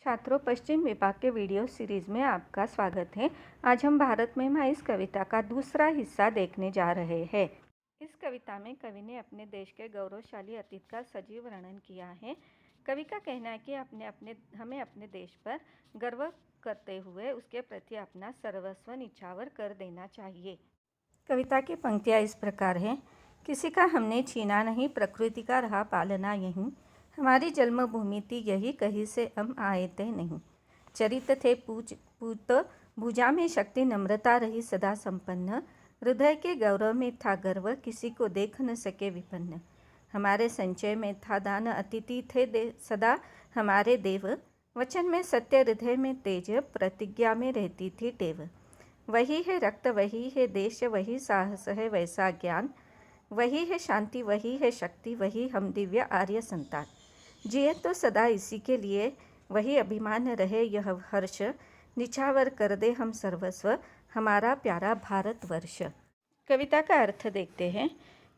छात्रों, पश्चिम विभाग के वीडियो सीरीज में आपका स्वागत है। आज हम भारत में माँ इस कविता का दूसरा हिस्सा देखने जा रहे हैं। इस कविता में कवि ने अपने देश के गौरवशाली अतीत का सजीव वर्णन किया है। कवि का कहना है कि हमें अपने देश पर गर्व करते हुए उसके प्रति अपना सर्वस्व निछावर कर देना चाहिए। कविता की पंक्तियाँ इस प्रकार हैं। किसी का हमने छीना नहीं, प्रकृति का रहा पालना यहीं। हमारी जन्मभूमि थी यही, कहीं से हम आए थे नहीं। चरित थे पूत भुजा में शक्ति, नम्रता रही सदा संपन्न। हृदय के गौरव में था गर्व, किसी को देख न सके विपन्न। हमारे संचय में था दान, अतिथि थे सदा हमारे देव। वचन में सत्य, हृदय में तेज, प्रतिज्ञा में रहती थी टेव। वही है रक्त, वही है देश, वही साहस है वैसा ज्ञान। वही है शांति, वही है शक्ति, वही हम दिव्य आर्य संतान। जिए तो सदा इसी के लिए, वही अभिमान रहे यह हर्ष। निछावर कर दे हम सर्वस्व, हमारा प्यारा भारतवर्ष। कविता का अर्थ देखते हैं।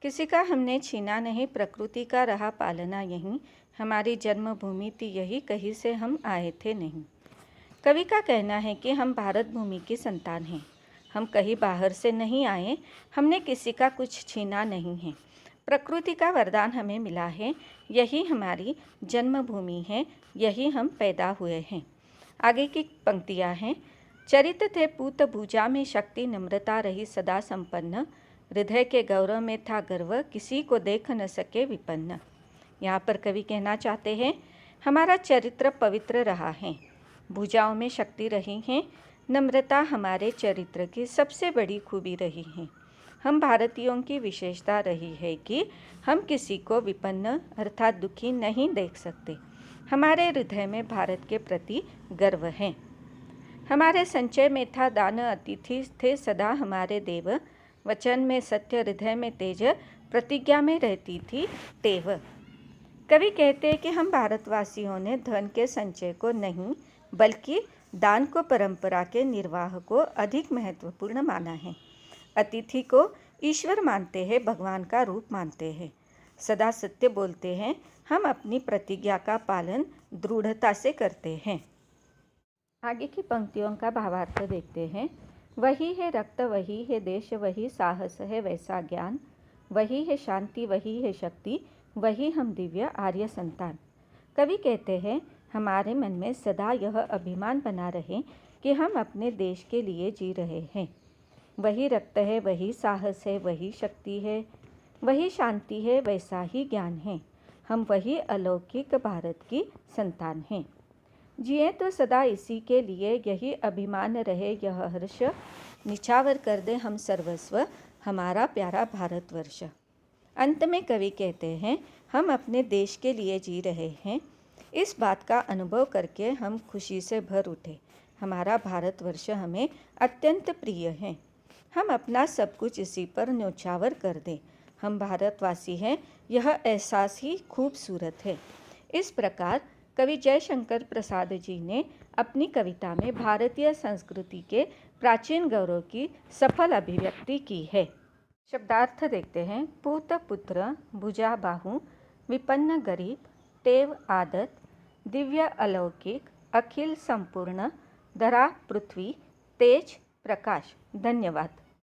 किसी का हमने छीना नहीं, प्रकृति का रहा पालना यहीं। हमारी जन्मभूमि थी यही, कहीं से हम आए थे नहीं। कवि का कहना है कि हम भारत भूमि की संतान हैं। हम कहीं बाहर से नहीं आए, हमने किसी का कुछ छीना नहीं है। प्रकृति का वरदान हमें मिला है, यही हमारी जन्मभूमि है, यही हम पैदा हुए हैं। आगे की पंक्तियाँ हैं। चरित थे पूत भुजा में शक्ति, नम्रता रही सदा संपन्न। हृदय के गौरव में था गर्व, किसी को देख न सके विपन्न। यहाँ पर कवि कहना चाहते हैं, हमारा चरित्र पवित्र रहा है, भुजाओं में शक्ति रही है, नम्रता हमारे चरित्र की सबसे बड़ी खूबी रही है। हम भारतीयों की विशेषता रही है कि हम किसी को विपन्न अर्थात दुखी नहीं देख सकते। हमारे हृदय में भारत के प्रति गर्व है। हमारे संचय में था दान, अतिथि थे सदा हमारे देव। वचन में सत्य, हृदय में तेज, प्रतिज्ञा में रहती थी टेव। कवि कहते हैं कि हम भारतवासियों ने धन के संचय को नहीं, बल्कि दान को, परंपरा के निर्वाह को अधिक महत्वपूर्ण माना है। अतिथि को ईश्वर मानते हैं, भगवान का रूप मानते हैं। सदा सत्य बोलते हैं, हम अपनी प्रतिज्ञा का पालन दृढ़ता से करते हैं। आगे की पंक्तियों का भावार्थ देखते हैं। वही है रक्त, वही है देश, वही साहस है वैसा ज्ञान। वही है शांति, वही है शक्ति, वही हम दिव्य आर्य संतान। कवि कहते हैं, हमारे मन में सदा यह अभिमान बना रहे कि हम अपने देश के लिए जी रहे हैं। वही रक्त है, वही साहस है, वही शक्ति है, वही शांति है, वैसा ही ज्ञान है। हम वही अलौकिक भारत की संतान हैं। जिए तो सदा इसी के लिए, यही अभिमान रहे यह हर्ष। निछावर कर दे हम सर्वस्व, हमारा प्यारा भारतवर्ष। अंत में कवि कहते हैं, हम अपने देश के लिए जी रहे हैं। इस बात का अनुभव करके हम खुशी से भर उठे। हमारा भारतवर्ष हमें अत्यंत प्रिय है। हम अपना सब कुछ इसी पर न्योछावर कर दें। हम भारतवासी हैं, यह एहसास ही खूबसूरत है। इस प्रकार कवि जयशंकर प्रसाद जी ने अपनी कविता में भारतीय संस्कृति के प्राचीन गौरव की सफल अभिव्यक्ति की है। शब्दार्थ देखते हैं। पूत पुत्र, भुजा बाहु, विपन्न गरीब, टेव आदत, दिव्य अलौकिक, अखिल संपूर्ण, धरा पृथ्वी, तेज प्रकाश। धन्यवाद।